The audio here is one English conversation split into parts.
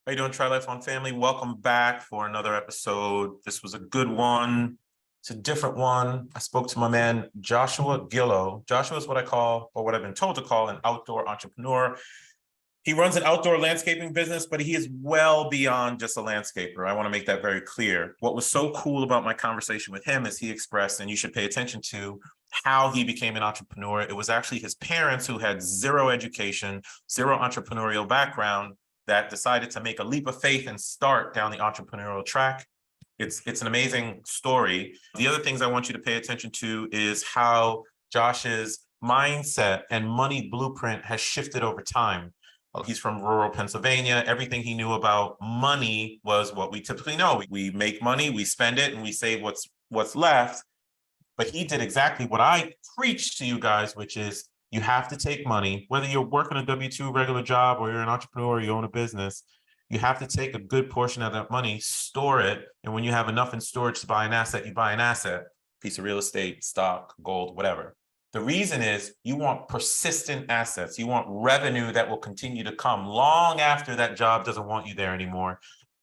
How you doing, Try Life on family? Welcome back for another episode. This was a good one. It's a different one. I spoke to my man, Joshua Gillow. Joshua is what I call, or what I've been told to call, an outdoor entrepreneur. He runs an outdoor landscaping business, but he is well beyond just a landscaper. I want to make that very clear. What was so cool about my conversation with him is he expressed, and you should pay attention to, how he became an entrepreneur. It was actually his parents who had zero education, zero entrepreneurial background, that decided to make a leap of faith and start down the entrepreneurial track. It's an amazing story. The other things I want you to pay attention to is how Josh's mindset and money blueprint has shifted over time. He's from rural Pennsylvania. Everything he knew about money was what we typically know. We make money, we spend it, and we save what's left. But he did exactly what I preach to you guys, which is you have to take money, whether you're working a W-2 regular job or you're an entrepreneur, or you own a business, you have to take a good portion of that money, store it. And when you have enough in storage to buy an asset, you buy an asset, piece of real estate, stock, gold, whatever. The reason is you want persistent assets. You want revenue that will continue to come long after that job doesn't want you there anymore.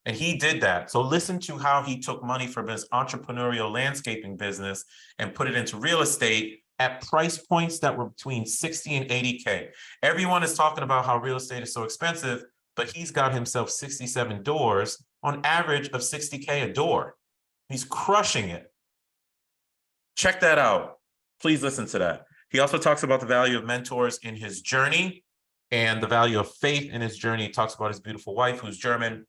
And he did that. So listen to how he took money from his entrepreneurial landscaping business and put it into real estate at price points that were between 60 and 80K. Everyone is talking about how real estate is so expensive, but he's got himself 67 doors on average of 60K a door. He's crushing it. Check that out. Please listen to that. He also talks about the value of mentors in his journey and the value of faith in his journey. He talks about his beautiful wife, who's German,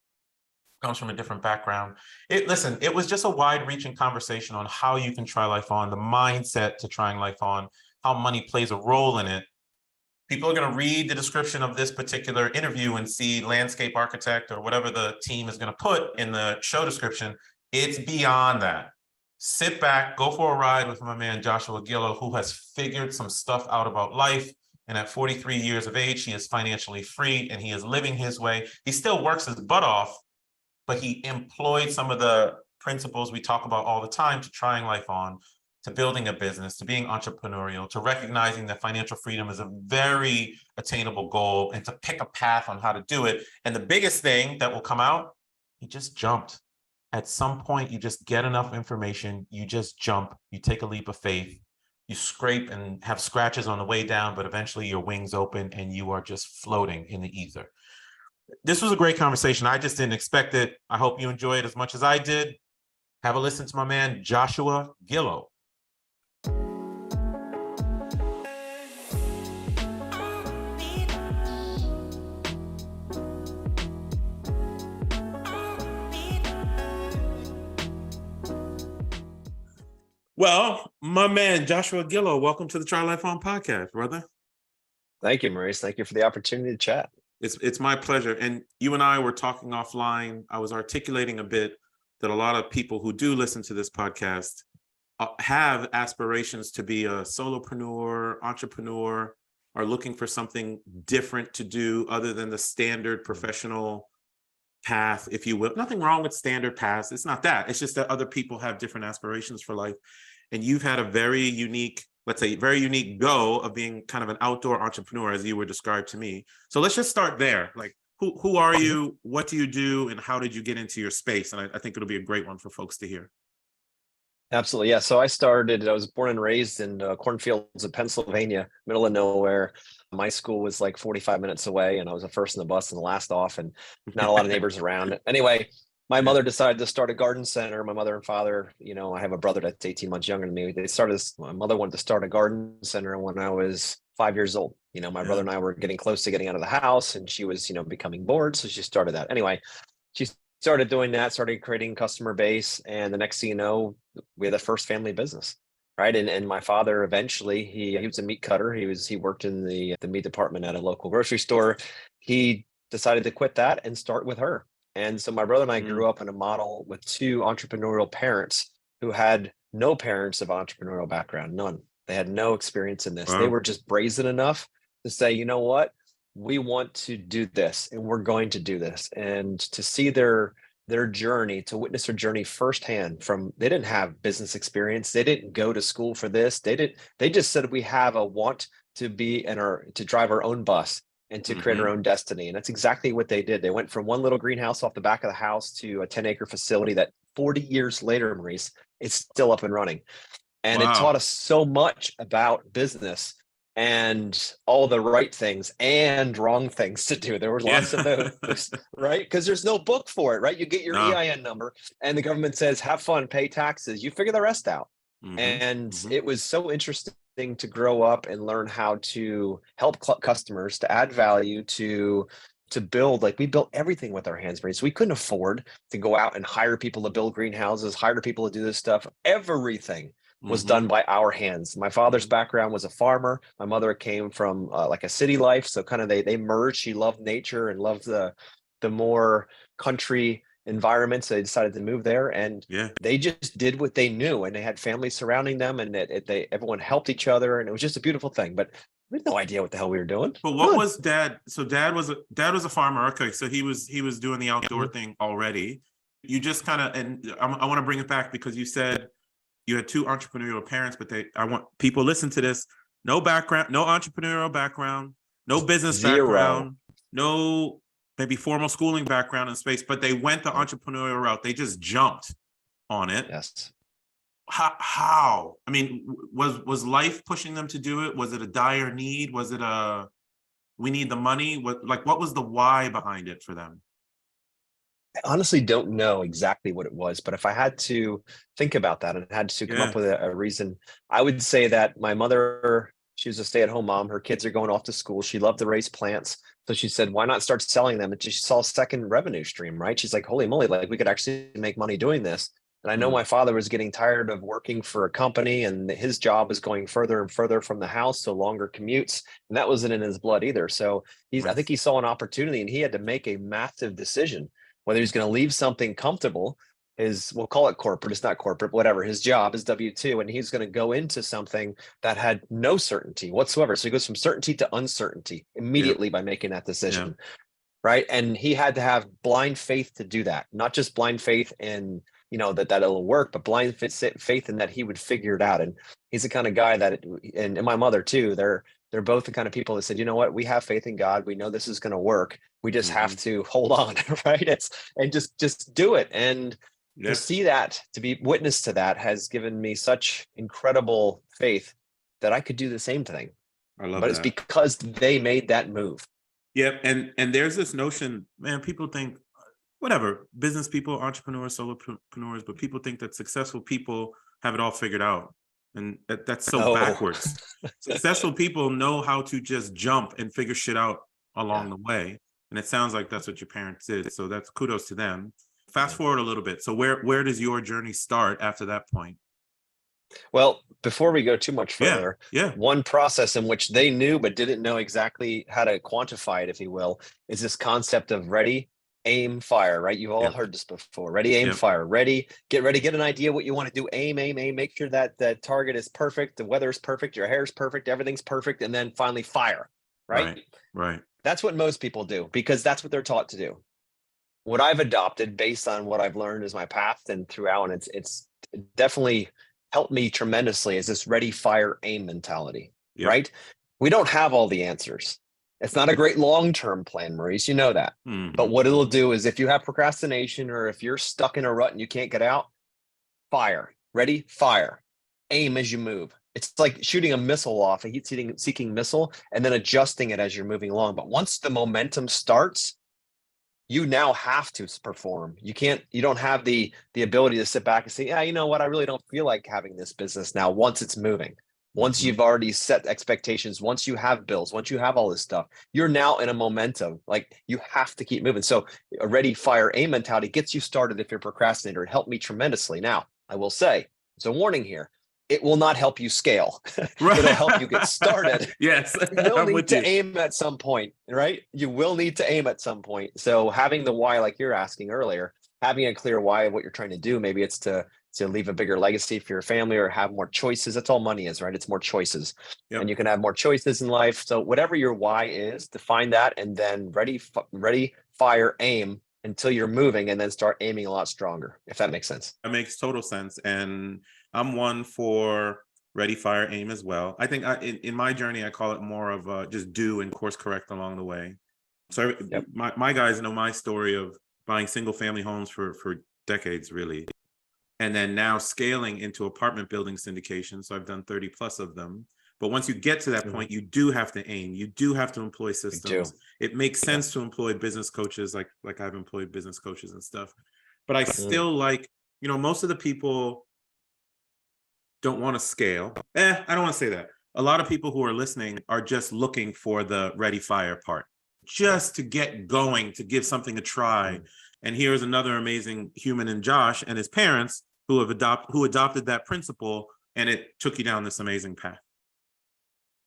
comes from a different background. Listen, it was just a wide-reaching conversation on how you can try life on, the mindset to trying life on, how money plays a role in it. People are going to read the description of this particular interview and see landscape architect or whatever the team is going to put in the show description. It's beyond that. Sit back, go for a ride with my man, Joshua Gillow, who has figured some stuff out about life. And at 43 years of age, he is financially free and he is living his way. He still works his butt off, but he employed some of the principles we talk about all the time to trying life on, to building a business, to being entrepreneurial, to recognizing that financial freedom is a very attainable goal and to pick a path on how to do it. And the biggest thing that will come out, he just jumped. At some point, you just get enough information, you just jump, you take a leap of faith, you scrape and have scratches on the way down, but eventually your wings open and you are just floating in the ether. This was a great conversation. I just didn't expect it. I hope you enjoy it as much as I did. Have a listen to my man, Joshua Gillow. Well, my man, Joshua Gillow, welcome to the Try Life On podcast, brother. Thank you, Maurice. Thank you for the opportunity to chat. It's my pleasure. And you and I were talking offline. I was articulating a bit that a lot of people who do listen to this podcast have aspirations to be a solopreneur, entrepreneur, are looking for something different to do other than the standard professional path, if you will. Nothing wrong with standard paths. It's not that. It's just that other people have different aspirations for life. And you've had a very unique, let's say, very unique go of being kind of an outdoor entrepreneur, as you were described to me. So let's just start there. Like, who are you? What do you do? And how did you get into your space? And I think it'll be a great one for folks to hear. Absolutely. Yeah. So I was born and raised in cornfields of Pennsylvania, middle of nowhere. My school was like 45 minutes away and I was the first in the bus and the last off and not a lot of neighbors around. Anyway, my mother decided to start a garden center. My mother and father, I have a brother that's 18 months younger than me. My mother wanted to start a garden center when I was 5 years old. My brother and I were getting close to getting out of the house and she was, becoming bored. So she started that. Anyway, she started doing that, started creating customer base. And the next thing you know, we had the first family business. Right. And my father eventually, he was a meat cutter. He worked in the meat department at a local grocery store. He decided to quit that and start with her. And so my brother and I grew up in a model with two entrepreneurial parents who had no parents of entrepreneurial background, none. They had no experience in this. Wow. They were just brazen enough to say, you know what, we want to do this and we're going to do this. And to see their journey, to witness their journey firsthand they didn't have business experience. They didn't go to school for this. They just said, we have a want to be to drive our own bus and to create our own destiny. And that's exactly what they did. They went from one little greenhouse off the back of the house to a 10-acre facility that 40 years later, Maurice, it's still up and running. And it taught Wow. us so much about business and all the right things and wrong things to do. There were Yeah. lots of those, right? Because there's no book for it, right? You get your No. EIN number and the government says, have fun, pay taxes. You figure the rest out. And it was so interesting to grow up and learn how to help customers, to add value, to build. Like, we built everything with our hands, Maurice. We couldn't afford to go out and hire people to build greenhouses, hire people to do this stuff. Everything was done by our hands. My father's background was a farmer. My mother came from like a city life. So kind of they merged. She loved nature and loved the more country environment. So they decided to move there, and they just did what they knew, and they had families surrounding them, and everyone helped each other. And it was just a beautiful thing, but we had no idea what the hell we were doing. But what was dad? So dad was a farmer. Okay. So he was doing the outdoor thing already. You just kind of, and I want to bring it back because you said you had two entrepreneurial parents, but I want people listen to this. No background, no entrepreneurial background, no business background, no maybe formal schooling background in space, but they went the entrepreneurial route. They just jumped on it. Yes. How? I mean, was life pushing them to do it? Was it a dire need? Was it we need the money? What was the why behind it for them? I honestly don't know exactly what it was, but if I had to think about that and had to come up with a reason, I would say that my mother, she was a stay-at-home mom. Her kids are going off to school. She loved to raise plants. So she said, why not start selling them? And she saw a second revenue stream, right? She's like, holy moly, like we could actually make money doing this. And I know my father was getting tired of working for a company, and his job was going further and further from the house, so longer commutes. And that wasn't in his blood either. So I think he saw an opportunity, and he had to make a massive decision whether he's going to leave something comfortable, we'll call it corporate, it's not corporate, whatever, his job is W-2, and he's going to go into something that had no certainty whatsoever. So he goes from certainty to uncertainty immediately by making that decision, right? And he had to have blind faith to do that, not just blind faith in, that it'll work, but blind faith in that he would figure it out. And he's the kind of guy that, and my mother too, they're both the kind of people that said, you know what, we have faith in God. We know this is going to work. We just have to hold on, right? And just do it. And to see that, to be witness to that, has given me such incredible faith that I could do the same thing. I love but it's because they made that move. Yeah. And there's this notion, man, people think, whatever, business people, entrepreneurs, solopreneurs, but people think that successful people have it all figured out. And that's so backwards. Successful people know how to just jump and figure shit out along the way. And it sounds like that's what your parents did. So that's kudos to them. Fast forward a little bit. So where does your journey start after that point? Well, before we go too much further, one process in which they knew but didn't know exactly how to quantify it, if you will, is this concept of ready, aim, fire, right? You've all heard this before. Ready, aim, fire. Ready, get an idea what you want to do. Aim, make sure that the target is perfect, the weather is perfect, your hair is perfect, everything's perfect, and then finally fire, right? Right. That's what most people do because that's what they're taught to do. What I've adopted based on what I've learned is my path and throughout, and it's definitely helped me tremendously, is this ready, fire, aim mentality, right? We don't have all the answers. It's not a great long-term plan, Maurice, you know that. But what it'll do is if you have procrastination or if you're stuck in a rut and you can't get out, fire, ready, fire, aim as you move. It's like shooting a missile off, a heat-seeking missile, and then adjusting it as you're moving along. But once the momentum starts, you now have to perform. You don't have the ability to sit back and say, yeah, you know what? I really don't feel like having this business now once it's moving. Once you've already set expectations, once you have bills, once you have all this stuff, you're now in a momentum. Like you have to keep moving. So a ready, fire, aim mentality gets you started if you're a procrastinator. It helped me tremendously. Now, I will say, there's a warning here. It will not help you scale. It'll help you get started. Yes. You will need to aim at some point, right? You will need to aim at some point. So having the why, like you're asking earlier, having a clear why of what you're trying to do, maybe it's to leave a bigger legacy for your family or have more choices. That's all money is, right? It's more choices. And you can have more choices in life. So whatever your why is, define that and then ready, fire, aim until you're moving and then start aiming a lot stronger, if that makes sense. That makes total sense. And I'm one for ready, fire, aim as well. I think in my journey, I call it more of just do and course correct along the way. So my guys know my story of buying single family homes for decades, really. And then now scaling into apartment building syndication. So I've done 30 plus of them. But once you get to that point, you do have to aim. You do have to employ systems. It makes sense to employ business coaches, like I've employed business coaches and stuff. But I still like, most of the people don't want to scale. I don't want to say that. A lot of people who are listening are just looking for the ready, fire part, just to get going, to give something a try. And here's another amazing human in Josh and his parents who adopted that principle, and it took you down this amazing path.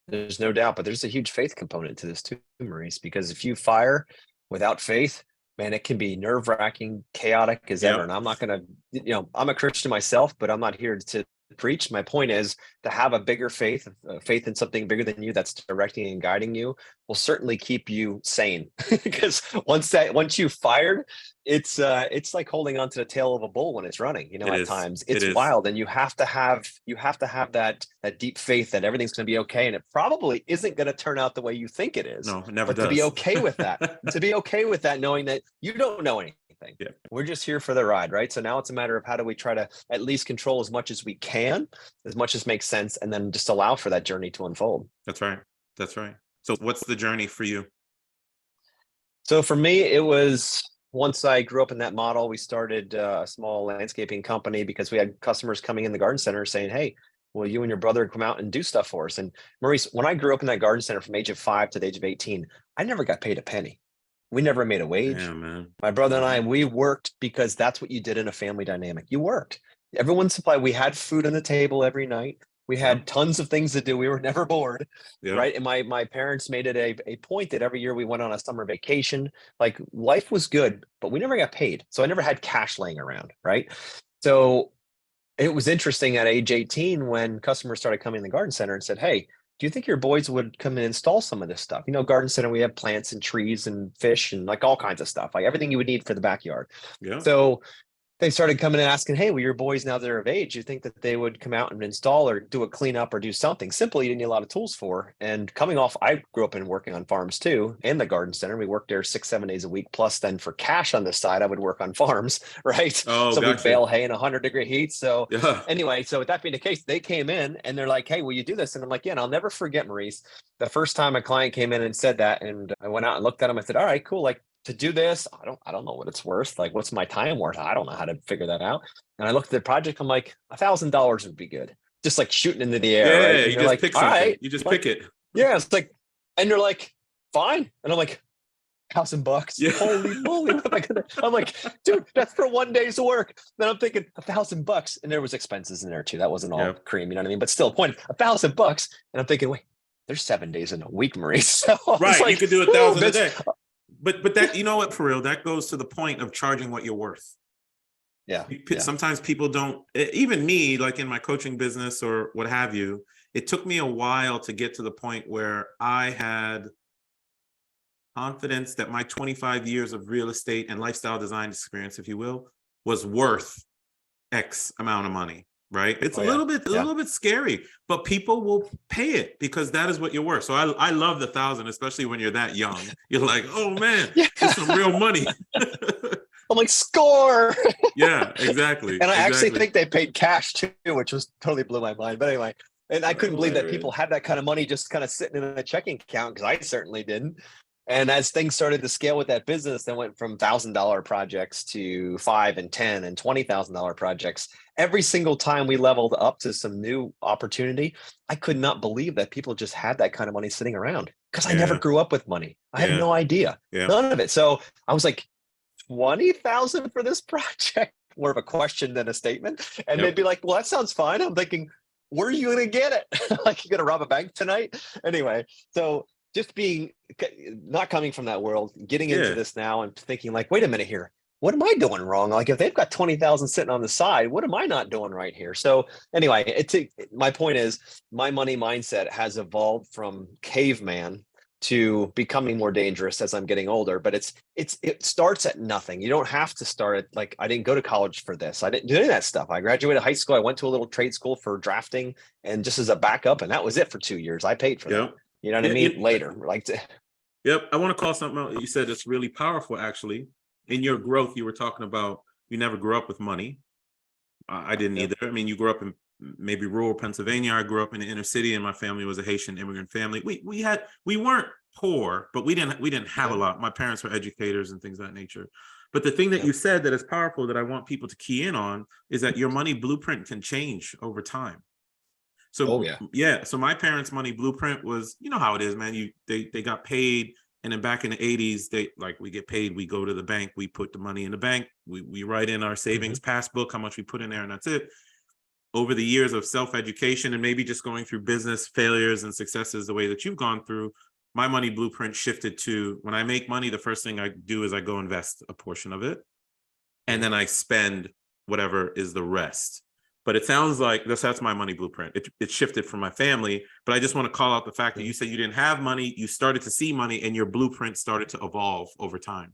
There's no doubt, but there's a huge faith component to this too, Maurice, because if you fire without faith, man, it can be nerve-wracking, chaotic as ever. And I'm not going to, I'm a Christian myself, but I'm not here to preach. My point is to have a bigger faith in something bigger than you that's directing and guiding you will certainly keep you sane. Because once you've fired, it's like holding onto the tail of a bull when it's running. At times it's wild, and you have to have that deep faith that everything's going to be okay, and it probably isn't going to turn out the way you think it is. No, it never does. To be okay with that, knowing that you don't know anything. We're just here for the ride, right? So now it's a matter of how do we try to at least control as much as we can, as much as makes sense, and then just allow for that journey to unfold. That's right. So what's the journey for you? So for me, it was, once I grew up in that model, we started a small landscaping company because we had customers coming in the garden center saying, hey, will you and your brother come out and do stuff for us? And Maurice, when I grew up in that garden center from age of 5 to the age of 18, I never got paid a penny. We never made a wage. Yeah, man. My brother and I, we worked because that's what you did in a family dynamic. You worked. Everyone supplied. We had food on the table every night. We had tons of things to do. We were never bored, right? And my parents made it a point that every year we went on a summer vacation. Like, life was good, but we never got paid. So I never had cash laying around, right? So it was interesting at age 18 when customers started coming in the garden center and said, hey, do you think your boys would come and install some of this stuff? Garden center, we have plants and trees and fish and like all kinds of stuff, like everything you would need for the backyard. So they started coming and asking, hey, well, your boys, now they're of age, you think that they would come out and install or do a cleanup or do something simple you didn't need a lot of tools for? And coming off, I grew up in working on farms too, and the garden center. We worked there 6-7 days a week. Plus then for cash on this side, I would work on farms, right? So we'd bale hay in 100-degree heat. So anyway, so with that being the case, they came in and they're like, hey, will you do this? And I'm like, yeah, and I'll never forget, Maurice, the first time a client came in and said that, and I went out and looked at him. I said, all right, cool. Like, to do this, I don't know what it's worth. Like, what's my time worth? I don't know how to figure that out. And I looked at the project. I'm like, $1,000 would be good. Just like shooting into the air. Yeah, right? you just like, pick something. Right. You just pick it. Yeah, it's like, and they're like, fine. And I'm like, $1,000. Yeah. Holy moly! What am I gonna? I'm like, dude, that's for 1 day's work. Then I'm thinking $1,000, and there was expenses in there too. That wasn't all cream, you know what I mean? But still, point $1,000, and I'm thinking, wait, there's 7 days in a week, Maurice. So right, like, you could do 1,000 a day. But that, you know what, for real, that goes to the point of charging what you're worth. Yeah. Sometimes people don't, even me, like in my coaching business or what have you, it took me a while to get to the point where I had confidence that my 25 years of real estate and lifestyle design experience, if you will, was worth X amount of money. Right. It's a little bit scary, but people will pay it because that is what you're worth. So I love the 1,000, especially when you're that young. You're like, oh man, it's some real money. I'm like, score. Yeah, exactly. And I actually think they paid cash too, which was totally blew my mind. But anyway, and I couldn't believe that people had that kind of money just kind of sitting in a checking account, because I certainly didn't. And as things started to scale with that business, they went from $1,000 projects to $5,000 and $10,000 and $20,000 projects. Every single time we leveled up to some new opportunity, I could not believe that people just had that kind of money sitting around, because I never grew up with money. I had no idea, none of it. So I was like, 20,000 for this project, more of a question than a statement. And they'd be like, well, that sounds fine. I'm thinking, where are you going to get it? Like, you're going to rob a bank tonight? Anyway, so just not coming from that world, getting into this now and thinking like, wait a minute here, what am I doing wrong? Like, if they've got 20,000 sitting on the side, what am I not doing right here? So anyway, my point is, my money mindset has evolved from caveman to becoming more dangerous as I'm getting older. But it starts at nothing. You don't have to start at, like, I didn't go to college for this. I didn't do any of that stuff. I graduated high school. I went to a little trade school for drafting and just as a backup, and that was it for 2 years. I paid for that. Yep. You know what I Yeah, mean? Later, like, Yep. I want to call something out. You said it's really powerful, actually. In your growth, you were talking about you never grew up with money. I didn't Yep. either. I mean, you grew up in maybe rural Pennsylvania. I grew up in the inner city, and my family was a Haitian immigrant family. We weren't poor, but we didn't have a lot. My parents were educators and things of that nature. But the thing that you said that is powerful that I want people to key in on is that your money blueprint can change over time. So so my parents' money blueprint was, you know how it is, man. They got paid, and then back in the 80s, we get paid, we go to the bank, we put the money in the bank, we write in our savings passbook, how much we put in there, and that's it. Over the years of self-education and maybe just going through business failures and successes the way that you've gone through, my money blueprint shifted to when I make money, the first thing I do is I go invest a portion of it, and then I spend whatever is the rest. But it sounds like that's my money blueprint. It shifted from my family, but I just want to call out the fact that you said you didn't have money, you started to see money, and your blueprint started to evolve over time.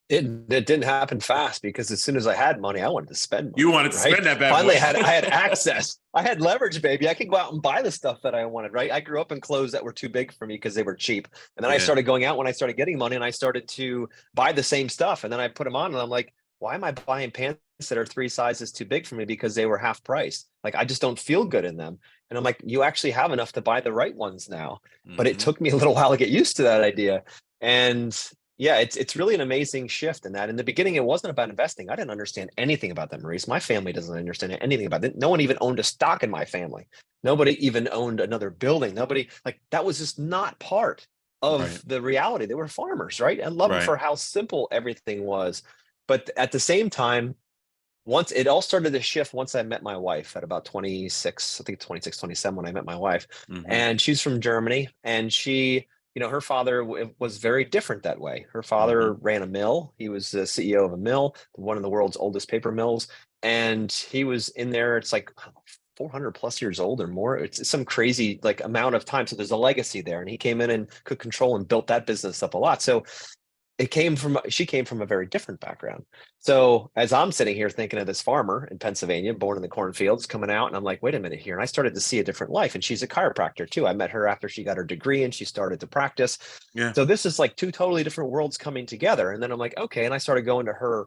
It didn't happen fast, because as soon as I had money, I wanted to spend money. You wanted to spend that bad Finally, boy. I had access. I had leverage, baby. I could go out and buy the stuff that I wanted, right? I grew up in clothes that were too big for me because they were cheap. And then I started going out when I started getting money, and I started to buy the same stuff. And then I put them on, and I'm like, why am I buying pants that are 3 sizes too big for me because they were half price? Like, I just don't feel good in them. And I'm like, you actually have enough to buy the right ones now. But it took me a little while to get used to that idea. And yeah, it's really an amazing shift in that. In the beginning, it wasn't about investing. I didn't understand anything about that, Maurice. My family doesn't understand anything about it. No one even owned a stock in my family. Nobody even owned another building. Nobody, like, that was just not part of the reality. They were farmers, right? And love them for how simple everything was. But at the same time, once it all started to shift once I met my wife at about 26, I think 26, 27 when I met my wife. And she's from Germany, and she, you know, her father was very different that way. Her father ran a mill. He was the CEO of a mill, one of the world's oldest paper mills. And he was in there, it's like 400 plus years old or more. It's some crazy like amount of time. So there's a legacy there. And he came in and could control and built that business up a lot. So she came from a very different background. So as I'm sitting here thinking of this farmer in Pennsylvania, born in the cornfields, coming out, and I'm like, wait a minute here. And I started to see a different life. And she's a chiropractor too. I met her after she got her degree and she started to practice. So this is like 2 totally different worlds coming together. And then I'm like, okay. And I started going to her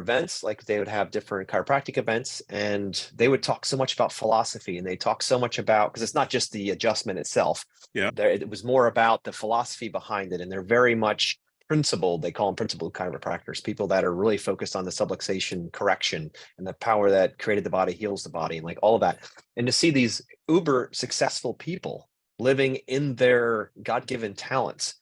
events. Like, they would have different chiropractic events, and they would talk so much about philosophy, and they talk so much about, because it's not just the adjustment itself. It was more about the philosophy behind it. And they're very much principled. They call them principled chiropractors, people that are really focused on the subluxation correction and the power that created the body heals the body, and like all of that. And to see these uber successful people living in their God-given talents,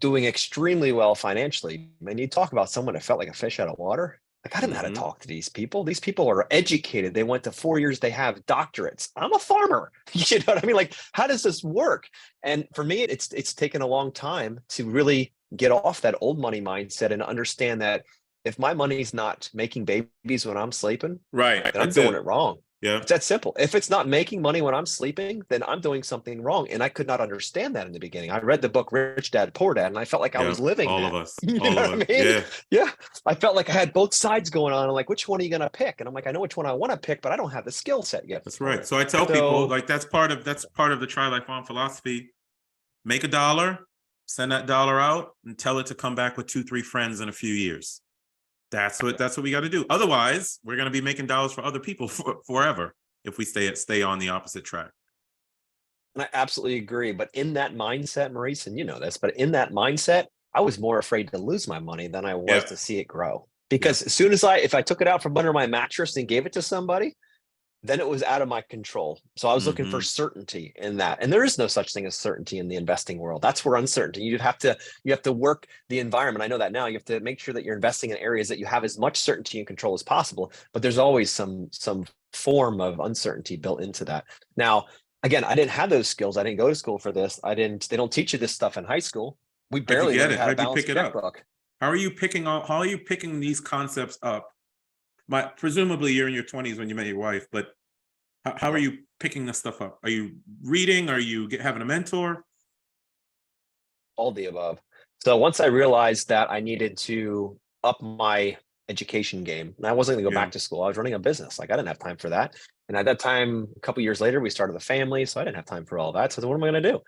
doing extremely well financially. And you talk about someone that felt like a fish out of water. Like, I didn't know how to talk to these people. These people are educated. They went to 4 years. They have doctorates. I'm a farmer. You know what I mean? Like, how does this work? And for me, it's taken a long time to really get off that old money mindset and understand that if my money's not making babies when I'm sleeping, then I'm doing it wrong. It's that simple. If it's not making money when I'm sleeping, then I'm doing something wrong. And I could not understand that in the beginning. I read the book Rich Dad, Poor Dad, and I felt like I was living all that. of us. You know what I mean? Yeah. I felt like I had both sides going on. I'm like, which one are you going to pick? And I'm like, I know which one I want to pick, but I don't have the skill set yet. That's right. So I tell people, like, that's part of the Try Life Farm philosophy. Make $1, send that dollar out, and tell it to come back with 2-3 friends in a few years. That's what we got to do. Otherwise, we're going to be making dollars for other people forever if we stay on the opposite track. And I absolutely agree. But in that mindset, Maurice, and you know this, but in that mindset, I was more afraid to lose my money than I was to see it grow. Because as soon as if I took it out from under my mattress and gave it to somebody, then it was out of my control. So I was looking for certainty in that. And there is no such thing as certainty in the investing world. That's where uncertainty. You have to work the environment. I know that now. You have to make sure that you're investing in areas that you have as much certainty and control as possible. But there's always some form of uncertainty built into that. Now, again, I didn't have those skills. I didn't go to school for this. They don't teach you this stuff in high school. We barely learned how to balance a checkbook. How are you picking these concepts up? Presumably you're in your 20s when you met your wife, but how are you picking this stuff up? Are you reading? Are you having a mentor? All the above. So once I realized that I needed to up my education game, and I wasn't going to go Yeah. back to school. I was running a business. Like I didn't have time for that. And at that time, a couple years later, we started a family. So I didn't have time for all that. So what am I going to do?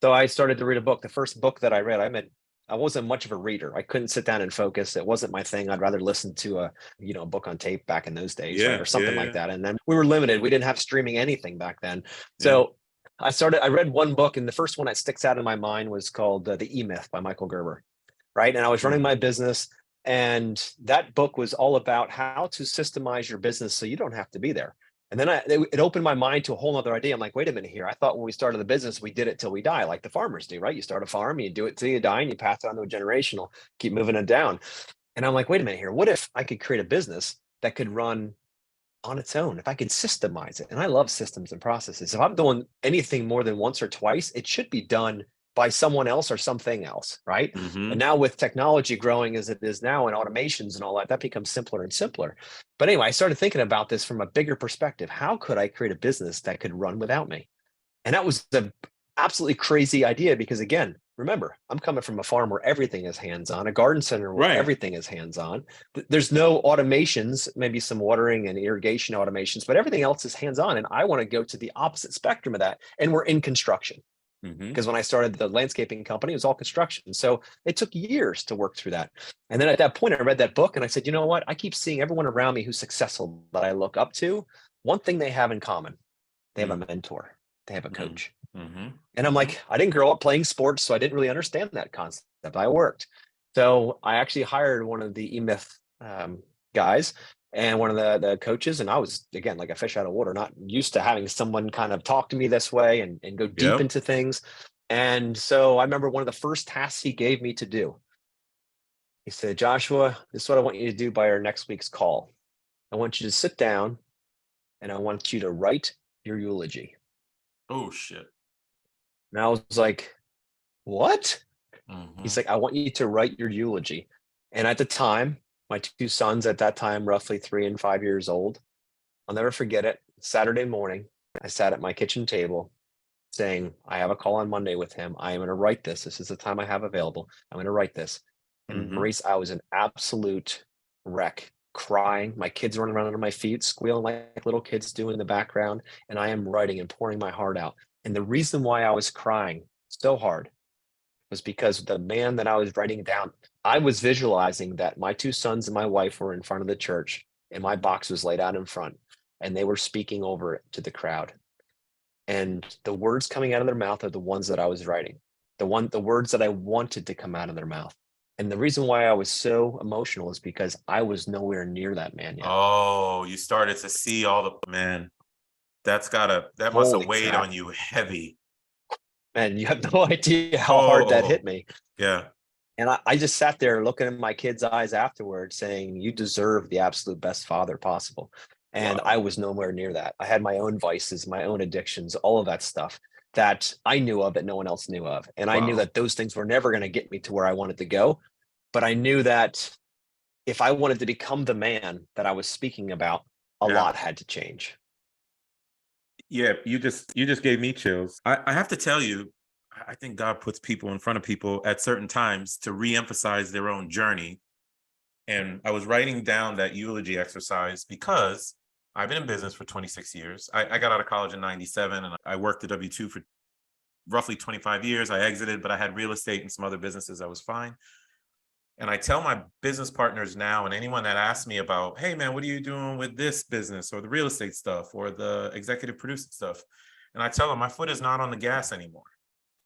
So I started to read a book. The first book that I read, I wasn't much of a reader. I couldn't sit down and focus. It wasn't my thing. I'd rather listen to a book on tape back in those days, right? Yeah. Or something Yeah. like that. And then we were limited. We didn't have streaming anything back then. Yeah. So I read one book, and the first one that sticks out in my mind was called The E-Myth by Michael Gerber, right? And I was running my business, and that book was all about how to systemize your business so you don't have to be there. And then it opened my mind to a whole other idea. I'm like, wait a minute here. I thought when we started the business, we did it till we die, like the farmers do, right? You start a farm, you do it till you die, and you pass it on to a generational, keep moving it down. And I'm like, wait a minute here. What if I could create a business that could run on its own, if I could systemize it? And I love systems and processes. If I'm doing anything more than once or twice, it should be done by someone else or something else, right? And now with technology growing as it is now and automations and all that, that becomes simpler and simpler. But anyway, I started thinking about this from a bigger perspective. How could I create a business that could run without me? And that was the absolutely crazy idea because, again, remember, I'm coming from a farm where everything is hands-on, a garden center where Right. everything is hands-on. There's no automations, maybe some watering and irrigation automations, but everything else is hands-on. And I want to go to the opposite spectrum of that. And we're in construction. Because when I started the landscaping company, it was all construction. So it took years to work through that. And then at that point, I read that book and I said, you know what? I keep seeing everyone around me who's successful that I look up to. One thing they have in common, they have a mentor, they have a coach. And I'm like, I didn't grow up playing sports, so I didn't really understand that concept. I worked. So I actually hired one of the E-Myth guys and one of the coaches. And I was, again, like a fish out of water, not used to having someone kind of talk to me this way and go deep Yep. into things. And so I remember one of the first tasks he gave me to do. He said, Joshua, this is what I want you to do by our next week's call. I want you to sit down and I want you to write your eulogy. Oh, shit. And I was like, what? He's like, I want you to write your eulogy. And at the time, my two sons at that time, roughly 3 and 5 years old, I'll never forget it. Saturday morning, I sat at my kitchen table saying, I have a call on Monday with him. I am going to write this. This is the time I have available. I'm going to write this. And Maurice, I was an absolute wreck, crying. My kids running around under my feet, squealing like little kids do in the background. And I am writing and pouring my heart out. And the reason why I was crying so hard was because the man that I was writing down, I was visualizing that my two sons and my wife were in front of the church and my box was laid out in front and they were speaking over it to the crowd. And the words coming out of their mouth are the ones that I was writing, the words that I wanted to come out of their mouth. And the reason why I was so emotional is because I was nowhere near that man yet. Oh, you started to see all the, man, that must have weighed on you heavy. Man, you have no idea how hard that hit me. Yeah. And I just sat there looking in my kid's eyes afterwards saying, you deserve the absolute best father possible. And I was nowhere near that. I had my own vices, my own addictions, all of that stuff that I knew of that no one else knew of. And I knew that those things were never going to get me to where I wanted to go. But I knew that if I wanted to become the man that I was speaking about, a lot had to change. Yeah, you just gave me chills. I have to tell you, I think God puts people in front of people at certain times to reemphasize their own journey. And I was writing down that eulogy exercise because I've been in business for 26 years. I got out of college in 97 and I worked at W2 for roughly 25 years. I exited, but I had real estate and some other businesses. I was fine. And I tell my business partners now, and anyone that asks me about, hey man, what are you doing with this business or the real estate stuff or the executive producing stuff? And I tell them my foot is not on the gas anymore.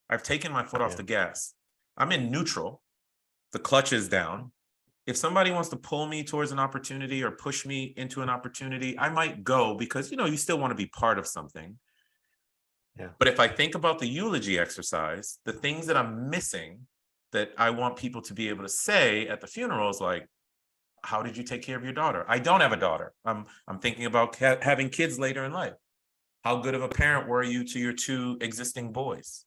I've taken my foot off the gas. I'm in neutral. The clutch is down. If somebody wants to pull me towards an opportunity or push me into an opportunity, I might go because, you still want to be part of something. Yeah. But if I think about the eulogy exercise, the things that I'm missing that I want people to be able to say at the funeral is like, how did you take care of your daughter? I don't have a daughter. I'm thinking about having kids later in life. How good of a parent were you to your 2 existing boys?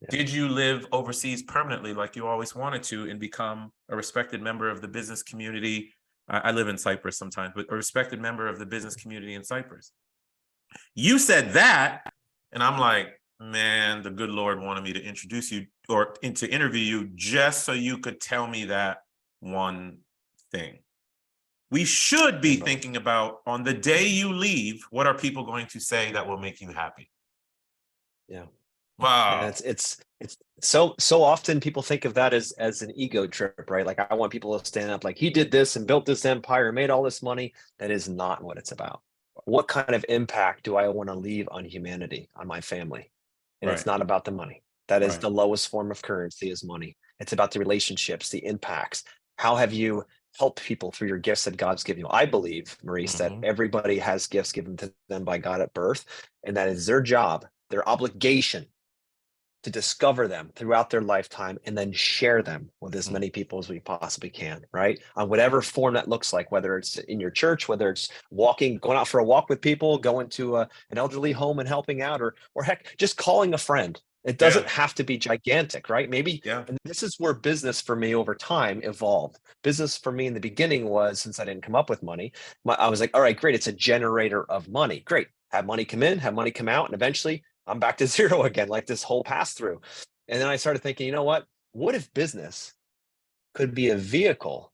Yeah. Did you live overseas permanently like you always wanted to and become a respected member of the business community? I live in Cyprus sometimes, but a respected member of the business community in Cyprus. You said that, and I'm like, Man, the good Lord wanted me to introduce you or to interview you just so you could tell me that one thing. We should be thinking about, on the day you leave, what are people going to say that will make you happy? Yeah. Wow. And it's so often people think of that as an ego trip, right? Like, I want people to stand up like he did this and built this empire, made all this money. That is not what it's about. What kind of impact do I want to leave on humanity, on my family? And it's Right. not about the money. That is Right. the lowest form of currency, is money. It's about the relationships, the impacts. How have you helped people through your gifts that God's given you? I believe, Maurice, that Mhm. everybody has gifts given to them by God at birth, and that is their job, their obligation, to discover them throughout their lifetime and then share them with as Mm. many people as we possibly can, right? On whatever form that looks like, whether it's in your church, whether it's walking, going out for a walk with people, going to an elderly home and helping out, or heck, just calling a friend. It doesn't Yeah. have to be gigantic, right? Maybe, Yeah. and this is where business for me over time evolved. Business for me in the beginning was, since I didn't come up with money, I was like, all right, great. It's a generator of money. Great. Have money come in, have money come out. And eventually I'm back to zero again, like this whole pass through. And then I started thinking, you know what? What if business could be a vehicle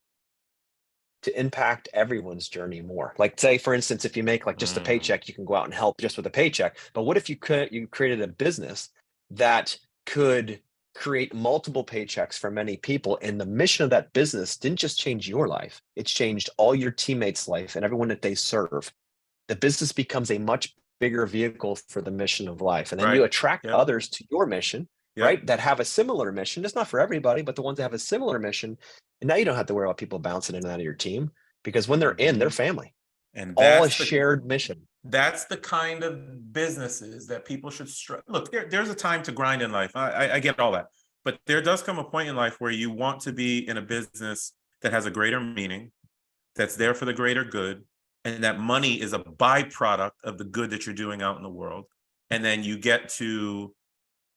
to impact everyone's journey more? Like, say, for instance, if you make like just a Mm. paycheck, you can go out and help just with a paycheck. But what if you created a business that could create multiple paychecks for many people? And the mission of that business didn't just change your life, it's changed all your teammates' life and everyone that they serve. The business becomes a much bigger vehicle for the mission of life. And then Right. you attract Yep. others to your mission, Yep. right? That have a similar mission. It's not for everybody, but the ones that have a similar mission. And now you don't have to worry about people bouncing in and out of your team, because when they're in, they're Mhm. family, And all a shared mission. that's the kind of businesses that people should look. There's a time to grind in life. I get all that, but there does come a point in life where you want to be in a business that has a greater meaning, that's there for the greater good, and that money is a byproduct of the good that you're doing out in the world. And then you get to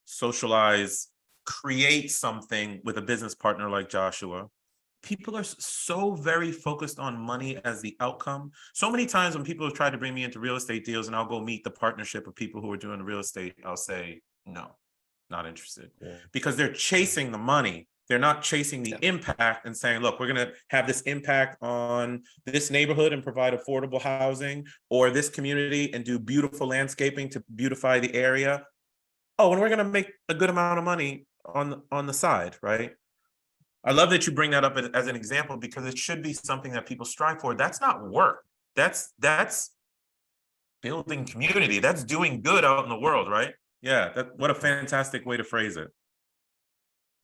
socialize, create something with a business partner like Joshua. People are so very focused on money as the outcome. So many times when people have tried to bring me into real estate deals and I'll go meet the partnership of people who are doing real estate, I'll say, no, not interested, Yeah. because they're chasing the money. They're not chasing the Yeah. impact and saying, look, we're going to have this impact on this neighborhood and provide affordable housing, or this community and do beautiful landscaping to beautify the area. Oh, and we're going to make a good amount of money on the side, right? I love that you bring that up as an example, because it should be something that people strive for. That's not work. That's building community. That's doing good out in the world, right? Yeah, what a fantastic way to phrase it.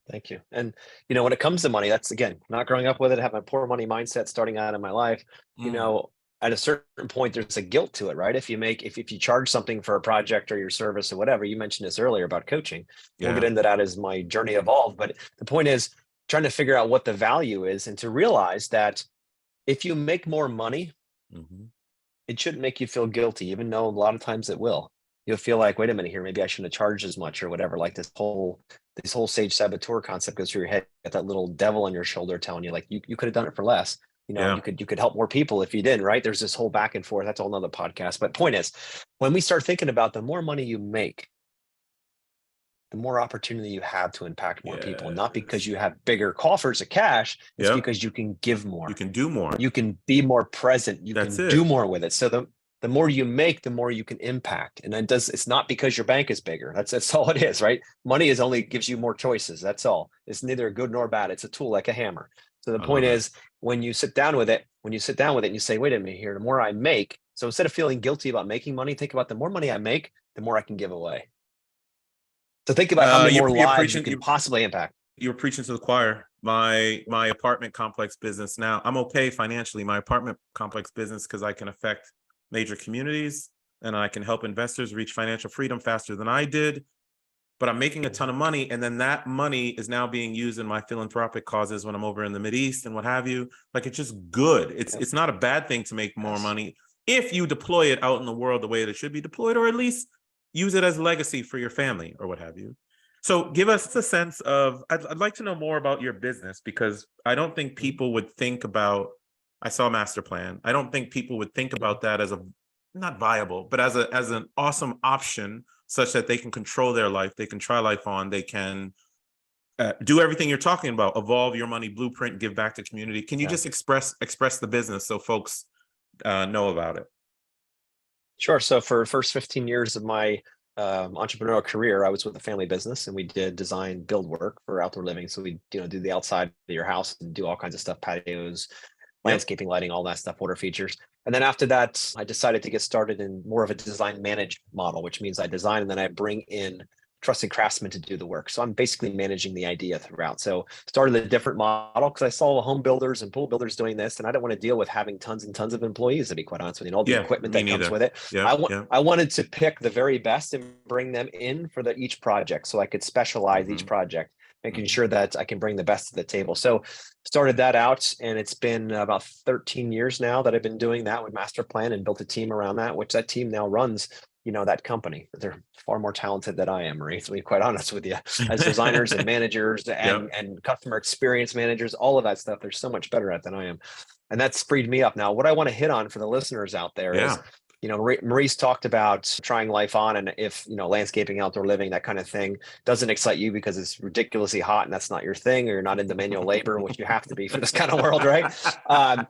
Thank you. And when it comes to money, that's, again, not growing up with it, having a poor money mindset starting out in my life, Mm, at a certain point, there's a guilt to it, right? If you charge something for a project or your service or whatever, you mentioned this earlier about coaching. We'll get yeah. into that as my journey evolved. But the point is trying to figure out what the value is, and to realize that if you make more money, Mhm. it shouldn't make you feel guilty, even though a lot of times it will. You'll feel like, wait a minute here, maybe I shouldn't have charged as much or whatever. Like this whole sage saboteur concept goes through your head. You got that little devil on your shoulder telling you, like, you could have done it for less. Yeah. You could help more people if you didn't, right? There's this whole back and forth. That's a whole nother podcast. But point is, when we start thinking about the more money you make, the more opportunity you have to impact more people. Not because Yes. you have bigger coffers of cash, it's Yep. because you can give You more. can do more. You can be more present. You That's can do it. more with it. So the more you make, the more you can impact. And it's not because your bank is bigger. That's all it is, right? Money is only gives you more choices. That's all. It's neither good nor bad. It's a tool, like a hammer. So the I point love it. is, when you sit down with it and you say, wait a minute here, the more I make. So instead of feeling guilty about making money, think about the more money I make, the more I can give away. So think about how many more You're lives you preaching. can possibly impact. You're preaching to the choir. My apartment complex business now, I'm okay financially. My apartment complex business, because I can affect major communities and I can help investors reach financial freedom faster than I did. But I'm making a ton of money, and then that money is now being used in my philanthropic causes when I'm over in the Mideast and what have you. Like, it's just good. Yep. It's not a bad thing to make more Yes. money if you deploy it out in the world the way that it should be deployed, or at least use it as legacy for your family or what have you. So give us a sense of, I'd like to know more about your business, because I don't think people would think about, I saw MasterPLAN. I don't think people would think about that as not viable, but as an awesome option such that they can control their life, they can try life on, they can do everything you're talking about, evolve your money blueprint, give back to community. Can you just express the business so folks know about it? Sure. So for the first 15 years of my entrepreneurial career, I was with a family business, and we did design build work for outdoor living. So we, do the outside of your house and do all kinds of stuff, patios, landscaping, lighting, all that stuff, water features. And then after that, I decided to get started in more of a design manage model, which means I design and then I bring in trusted craftsmen to do the work. So I'm basically managing the idea throughout. So started a different model because I saw home builders and pool builders doing this, and I don't want to deal with having tons and tons of employees, to be quite honest with you, and all the equipment that comes with it. I wanted to pick the very best and bring them in for each project, so I could specialize each project, making sure that I can bring the best to the table. So started that out, and it's been about 13 years now that I've been doing that with MasterPLAN, and built a team around that, which that team now runs that company. They're far more talented than I am, Maurice, to be quite honest with you, as designers and managers and customer experience managers, all of that stuff. They're so much better at than I am. And that's freed me up. Now, what I want to hit on for the listeners out there is, Maurice talked about trying life on, and if, landscaping, outdoor living, that kind of thing doesn't excite you because it's ridiculously hot and that's not your thing, or you're not into manual labor, which you have to be for this kind of world, right?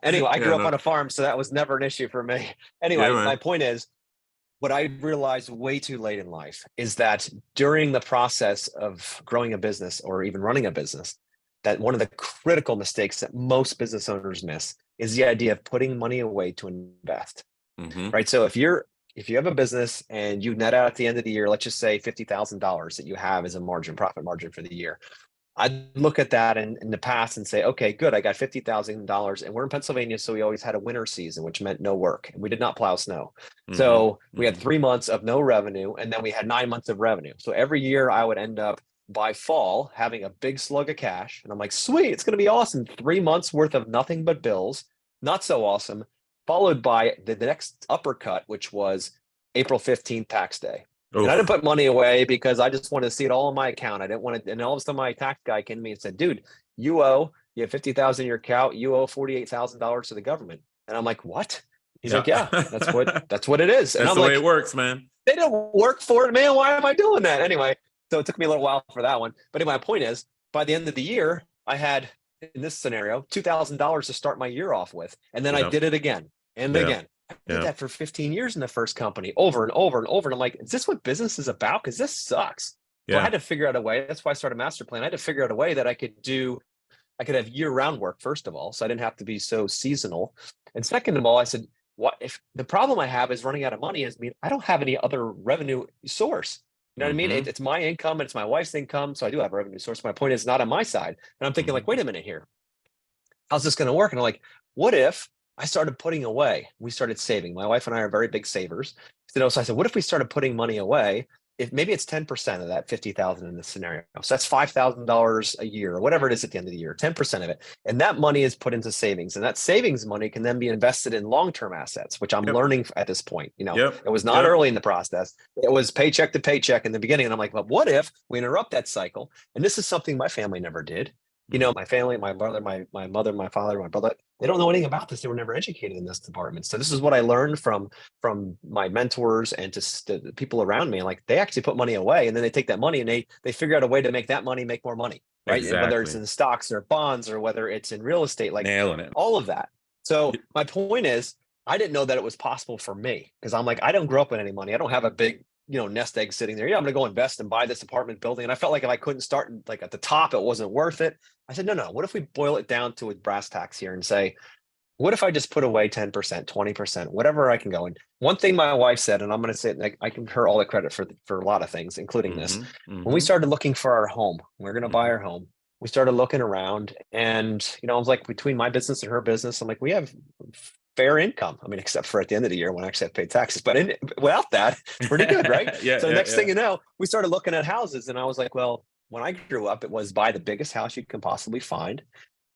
Anyway, I grew up on a farm, so that was never an issue for me. Anyway, my point is, what I realized way too late in life is that during the process of growing a business or even running a business, that one of the critical mistakes that most business owners miss is the idea of putting money away to invest. Right? So if you have a business and you net out at the end of the year, let's just say $50,000 that you have as a profit margin for the year, I'd look at that in the past and say, okay, good, I got $50,000, and we're in Pennsylvania, so we always had a winter season, which meant no work, and we did not plow snow. So we had 3 months of no revenue, and then we had 9 months of revenue. So every year I would end up by fall having a big slug of cash, and I'm like, sweet, it's going to be awesome. 3 months worth of nothing but bills, not so awesome, followed by the next uppercut, which was April 15th, tax day. And I didn't put money away because I just wanted to see it all in my account. I didn't want to, and all of a sudden my tax guy came to me and said, dude, you have 50,000 in your account, you owe $48,000 to the government. And I'm like, what? He's like, yeah, that's what it is. And that's I'm the like, way it works, man. They don't work for it, man. Why am I doing that? Anyway, so it took me a little while for that one. But anyway, my point is, by the end of the year, I had, in this scenario, $2,000 to start my year off with. And then I did it again and again. I did that for 15 years in the first company, over and over and over. And I'm like, is this what business is about? Because this sucks. So I had to figure out a way. That's why I started MasterPLAN. I had to figure out a way that I could have year-round work, first of all, so I didn't have to be so seasonal. And second of all, I said, what if the problem I have is running out of money? I don't have any other revenue source. You know what I mean? It's my income and it's my wife's income. So I do have a revenue source. My point is not on my side. And I'm thinking like, wait a minute here. How's this going to work? And I'm like, what if I started putting away? We started saving. My wife and I are very big savers. So I said, what if we started putting money away? If maybe it's 10% of that 50,000 in this scenario. So that's $5,000 a year, or whatever it is at the end of the year, 10% of it. And that money is put into savings. And that savings money can then be invested in long-term assets, which I'm learning at this point. It was not early in the process. It was paycheck to paycheck in the beginning. And I'm like, well, what if we interrupt that cycle? And this is something my family never did. My family, my brother, my mother, my father, my brother, they don't know anything about this. They were never educated in this department. So this is what I learned from my mentors and to the people around me. Like, they actually put money away, and then they take that money and they figure out a way to make that money make more money, right? Exactly. Whether it's in stocks or bonds, or whether it's in real estate, like nailing it, all of that. So my point is, I didn't know that it was possible for me, because I'm like, I don't grow up with any money. I don't have a big nest egg sitting there. I'm going to go invest and buy this apartment building. And I felt like if I couldn't start like at the top, it wasn't worth it. I said, no. What if we boil it down to a brass tacks here and say, what if I just put away 10%, 20%, whatever I can go in? One thing my wife said, and I'm going to say, like, I give her all the credit for a lot of things, including this. When we started looking for our home, we're going to buy our home. We started looking around, and, I was like, between my business and her business, I'm like, we have fair income. I mean, except for at the end of the year when I actually have to pay taxes, but without that, pretty good, right? So next thing you know, we started looking at houses, and I was like, well, when I grew up, it was buy the biggest house you can possibly find,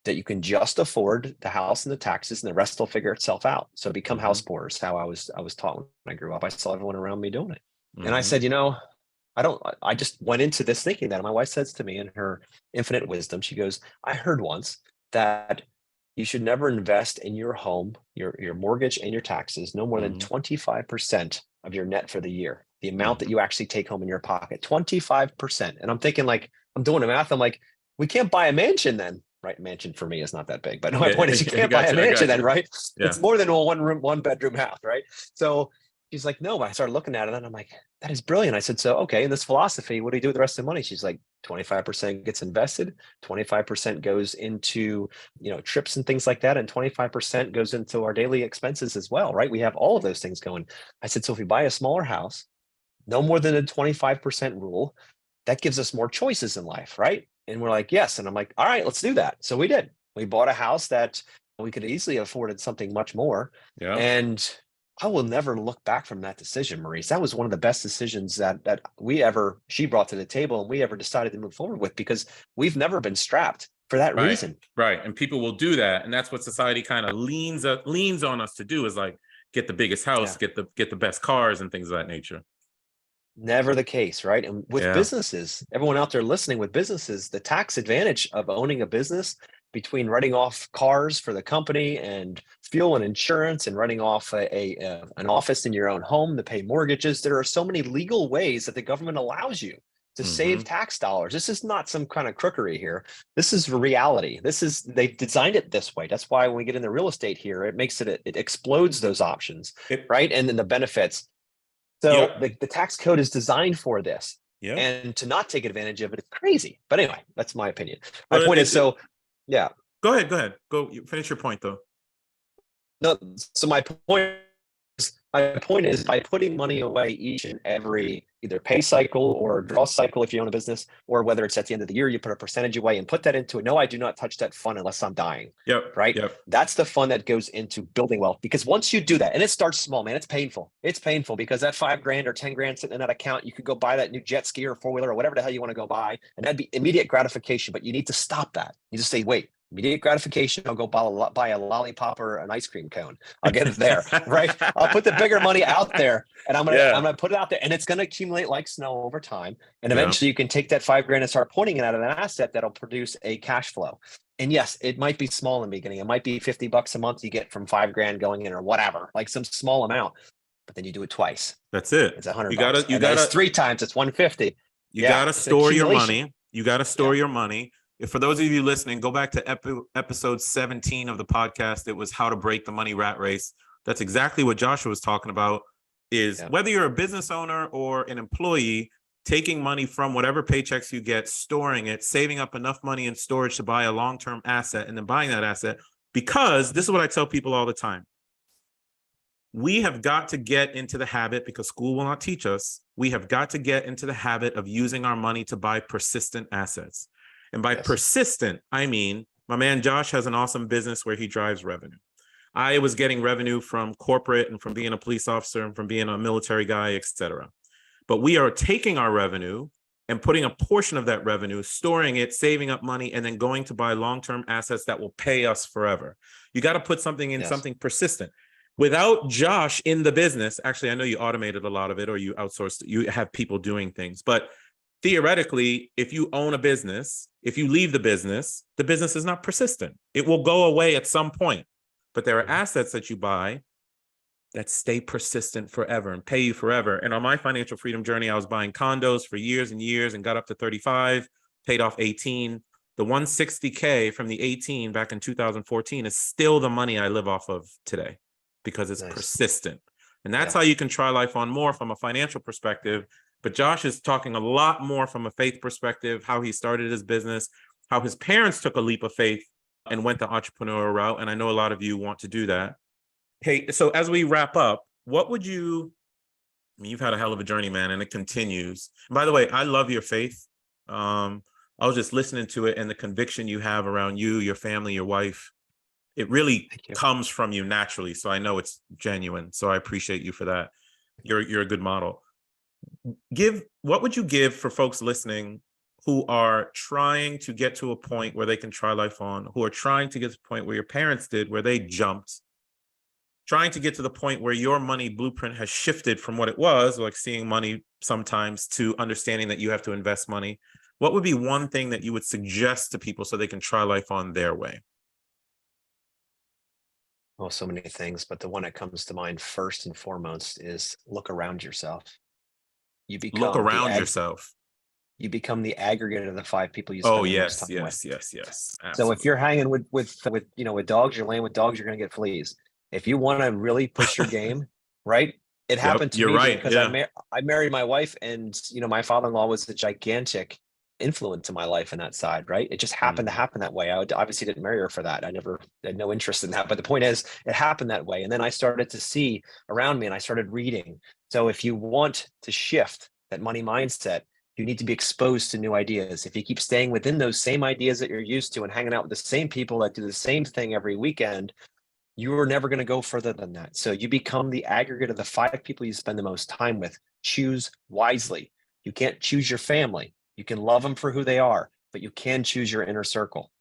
that you can just afford the house and the taxes, and the rest will figure itself out. So become house poor is how I was taught when I grew up. I saw everyone around me doing it. And I said, I just went into this thinking that. My wife says to me, in her infinite wisdom, she goes, I heard once that you should never invest in your home, your mortgage and your taxes, no more than 25% of your net for the year. the amount that you actually take home in your pocket, 25%. And I'm thinking like, I'm doing the math. I'm like, we can't buy a mansion then, right? Mansion for me is not that big, but my point is you I can't buy got a you. I mansion got then, you. right? Yeah. It's more than a 1 room, 1 bedroom house, right? So she's like, no, I started looking at it and I'm like, that is brilliant. I said, so, okay, in this philosophy, what do you do with the rest of the money? She's like, 25% gets invested, 25% goes into, trips and things like that. And 25% goes into our daily expenses as well, right? We have all of those things going. I said, so if we buy a smaller house, no more than a 25% rule, that gives us more choices in life, right? And we're like, yes. And I'm like, all right, let's do that. So we did. We bought a house that we could easily afforded something much more. Yeah. And I will never look back from that decision, Maurice. That was one of the best decisions that she brought to the table and we ever decided to move forward with, because we've never been strapped for that reason. Right. And people will do that. And that's what society kind of leans on us to do, is like get the biggest house, get the best cars and things of that nature. Never the case, right? And with businesses, everyone out there listening, with businesses, the tax advantage of owning a business, between writing off cars for the company and fuel and insurance and running off an office in your own home to pay mortgages, there are so many legal ways that the government allows you to save tax dollars. This is not some kind of crookery here. This is reality. They've designed it this way. That's why when we get into real estate here, it makes it explodes those options, right? And then the benefits. So the tax code is designed for this. And to not take advantage of it is crazy. But anyway, that's my opinion. My point is, yeah. Go ahead. Go finish your point though. No, so my point is by putting money away each and every either pay cycle or draw cycle, if you own a business, or whether it's at the end of the year, you put a percentage away and put that into it. No, I do not touch that fund unless I'm dying. Right. That's the fund that goes into building wealth, because once you do that, and it starts small, man, it's painful. It's painful because that $5,000 or $10,000 sitting in that account, you could go buy that new jet ski or 4-wheeler or whatever the hell you want to go buy. And that'd be immediate gratification, but you need to stop that. You just say, wait, immediate gratification, I'll go buy a lollipop or an ice cream cone. I'll get it there, right? I'll put the bigger money out there, and I'm gonna put it out there, and it's gonna accumulate like snow over time. And eventually, you can take that $5,000 and start pointing it at an asset that'll produce a cash flow. And yes, it might be small in the beginning. It might be $50 a month you get from $5,000 going in, or whatever, like some small amount. But then you do it twice. That's it. It's $100. You gotta 3 times. It's $150. You gotta store your money. You gotta store your money. For those of you listening, go back to episode 17 of the podcast. It was how to break the money rat race. That's exactly what Joshua was talking about, is whether you're a business owner or an employee, taking money from whatever paychecks you get, storing it, saving up enough money in storage to buy a long-term asset, and then buying that asset. Because this is what I tell people all the time. We have got to get into the habit, because school will not teach us, we have got to get into the habit of using our money to buy persistent assets. And by persistent, I mean, my man Josh has an awesome business where he drives revenue. I was getting revenue from corporate and from being a police officer and from being a military guy, etc. But we are taking our revenue and putting a portion of that revenue, storing it, saving up money, and then going to buy long-term assets that will pay us forever. You got to put something in something persistent. Without Josh in the business, actually, I know you automated a lot of it, or you outsourced, you have people doing things, but theoretically, if you own a business, if you leave the business is not persistent. It will go away at some point. But there are assets that you buy that stay persistent forever and pay you forever. And on my financial freedom journey, I was buying condos for years and years and got up to 35, paid off 18. The 160K from the 18 back in 2014 is still the money I live off of today, because it's persistent. And that's how you can try life on more from a financial perspective. But Josh is talking a lot more from a faith perspective, how he started his business, how his parents took a leap of faith and went the entrepreneurial route. And I know a lot of you want to do that. Hey, so as we wrap up, what would you, I mean, you've had a hell of a journey, man, and it continues. And by the way, I love your faith. I was just listening to it, and the conviction you have around you, your family, your wife, it really comes from you naturally. So I know it's genuine. So I appreciate you for that. You're a good model. What would you give for folks listening who are trying to get to a point where they can try life on, who are trying to get to the point where your parents did, where they jumped, trying to get to the point where your money blueprint has shifted from what it was, like seeing money sometimes, to understanding that you have to invest money? What would be one thing that you would suggest to people so they can try life on their way? Well, so many things, but the one that comes to mind first and foremost is look around yourself. You Look become around yourself. you become the aggregate of the 5 people you Oh, spend the most yes, time with. yes. So if Absolutely. you're hanging with dogs, you're laying with dogs, you're going to get fleas. If you want to really push your game, right? It Yep, happened to you're me right. because Yeah. I married my wife, and my father-in-law was a gigantic influence in my life in that side, right? It just happened to Mhm. happen that way. Obviously didn't marry her for that. I never had no interest in that. But the point is, it happened that way. And then I started to see around me, and I started reading. So if you want to shift that money mindset, you need to be exposed to new ideas. If you keep staying within those same ideas that you're used to and hanging out with the same people that do the same thing every weekend, you are never going to go further than that. So you become the aggregate of the 5 people you spend the most time with. Choose wisely. You can't choose your family. You can love them for who they are, but you can choose your inner circle.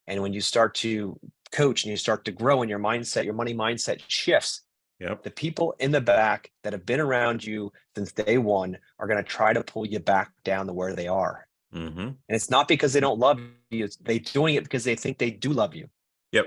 And when you start to coach and you start to grow in your mindset, your money mindset shifts. Yep. The people in the back that have been around you since day one are going to try to pull you back down to where they are. Mm-hmm. And it's not because they don't love you. They're doing it because they think they do love you. Yep.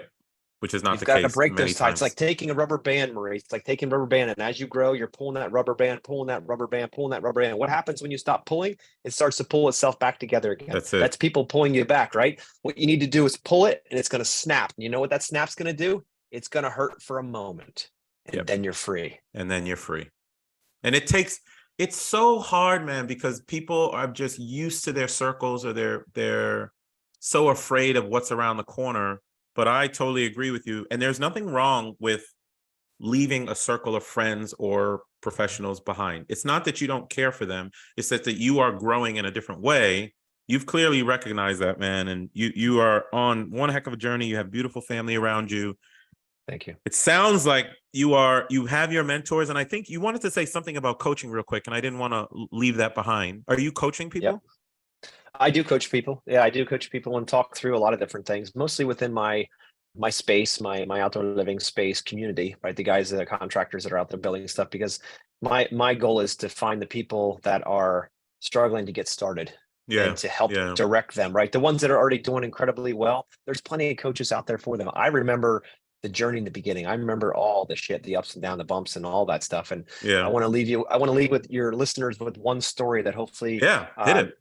Which is not You've the got to case break many those ties. It's times. like taking a rubber band, Maurice. It's like taking a rubber band. And as you grow, you're pulling that rubber band, pulling that rubber band, pulling that rubber band. What happens when you stop pulling? It starts to pull itself back together again. That's it. That's people pulling you back, right? What you need to do is pull it, and it's going to snap. And you know what that snap's going to do? It's going to hurt for a moment. And then you're free. And then you're free. And it's so hard, man, because people are just used to their circles, or they're so afraid of what's around the corner. But I totally agree with you. And there's nothing wrong with leaving a circle of friends or professionals behind. It's not that you don't care for them. It's that you are growing in a different way. You've clearly recognized that, man. And you are on one heck of a journey. You have beautiful family around you. Thank you. It sounds like you have your mentors. And I think you wanted to say something about coaching real quick, and I didn't want to leave that behind. Are you coaching people? Yep. I do coach people. Yeah, I do coach people and talk through a lot of different things, mostly within my space, my outdoor living space community, right? The guys that are contractors that are out there building stuff, because my goal is to find the people that are struggling to get started and to help direct them, right? The ones that are already doing incredibly well, there's plenty of coaches out there for them. I remember the journey in the beginning. I remember all the shit, the ups and downs, the bumps and all that stuff. And I want to leave with your listeners with one story that hopefully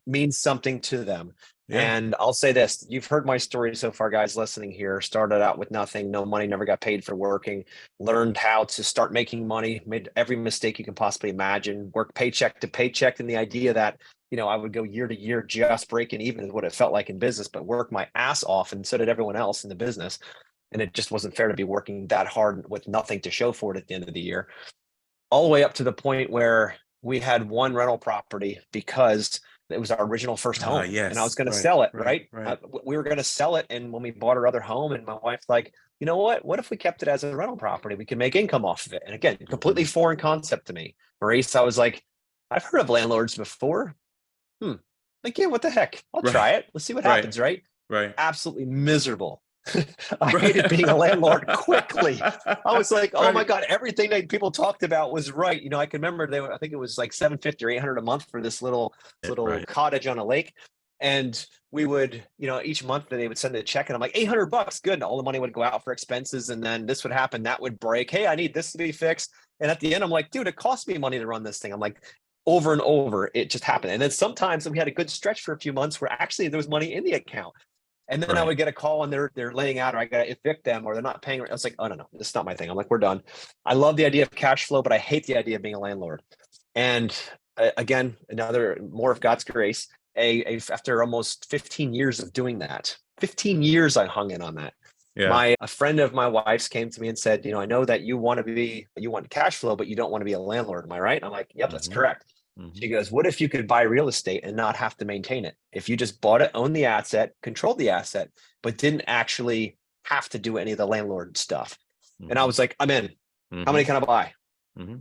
means something to them. And I'll say this: you've heard my story so far, guys listening here. Started out with nothing, no money, never got paid for working, learned how to start making money, made every mistake you can possibly imagine, worked paycheck to paycheck. And the idea that, I would go year to year just breaking even is what it felt like in business, but work my ass off. And so did everyone else in the business. And it just wasn't fair to be working that hard with nothing to show for it at the end of the year. All the way up to the point where we had one rental property because it was our original first home. And I was going to sell it, right? We were going to sell it. And when we bought our other home, and my wife's like, you know what if we kept it as a rental property? We can make income off of it. And again, completely foreign concept to me. Maurice, I was like, I've heard of landlords before. Like, yeah, what the heck? I'll try it. Let's see what happens, right? Absolutely miserable. I hated being a landlord quickly. I was like, oh my God, everything that people talked about was right. I can remember I think it was like $750 or $800 a month for this little cottage on a lake. And we would, each month they would send a check, and I'm like, $800, good. And all the money would go out for expenses. And then this would happen, that would break. Hey, I need this to be fixed. And at the end, I'm like, dude, it cost me money to run this thing. I'm like, over and over, it just happened. And then sometimes we had a good stretch for a few months where actually there was money in the account. And then I would get a call and they're laying out, or I got to evict them, or they're not paying. I was like, oh, no, this is not my thing. I'm like, we're done. I love the idea of cash flow, but I hate the idea of being a landlord. And again, another more of God's grace. After almost 15 years of doing that, 15 years I hung in on that. A friend of my wife's came to me and said, I know that you want cash flow, but you don't want to be a landlord. Am I right? I'm like, yep, that's correct. She goes, what if you could buy real estate and not have to maintain it? If you just bought it, owned the asset, controlled the asset, but didn't actually have to do any of the landlord stuff. And I was like, I'm in. How many can I buy?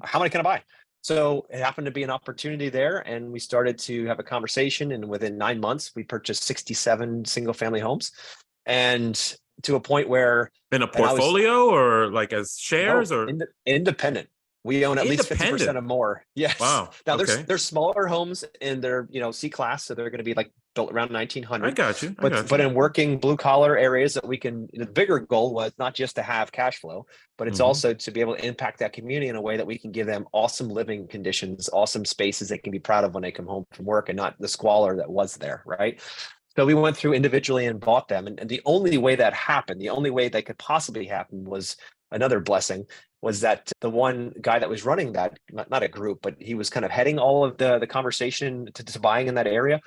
How many can I buy? So it happened to be an opportunity there. And we started to have a conversation. And within 9 months, we purchased 67 single family homes. And to a point where— in a portfolio or like as shares or independent. We own at least 50% or more. Yes. Wow. Now there's smaller homes and they're, C class. So they're going to be like built around I 1900. got you. But in working blue collar areas that we can, the bigger goal was not just to have cash flow, but it's Mhm. also to be able to impact that community in a way that we can give them awesome living conditions, awesome spaces they can be proud of when they come home from work, and not the squalor that was there, right? So we went through individually and bought them. And the only way that happened, the only way that could possibly happen, was another blessing, was that the one guy that was running that, not a group, but he was kind of heading all of the conversation to buying in that area.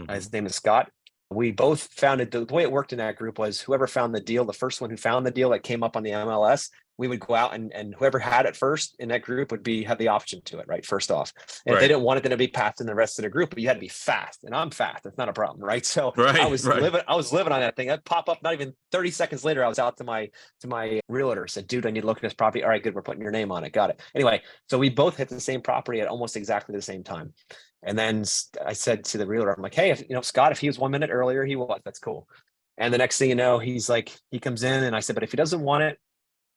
His Mhm. name is Scott. We both founded, the way it worked in that group was whoever found the deal, the first one who found the deal that came up on the MLS, we would go out and whoever had it first in that group would have the option to it, right? First off. And if they Right. didn't want it, then it'd be passed in the rest of the group, but you had to be fast. And I'm fast. That's not a problem, right? So I Right. was Right. living on that thing. I'd pop up, not even 30 seconds later, I was out to my realtor, said, dude, I need to look at this property. All right, good. We're putting your name on it. Got it. Anyway, so we both hit the same property at almost exactly the same time. And then I said to the realtor, I'm like, hey, if, Scott, if he was 1 minute earlier, he was, that's cool. And the next thing you know, he's like, he comes in and I said, but if he doesn't want it,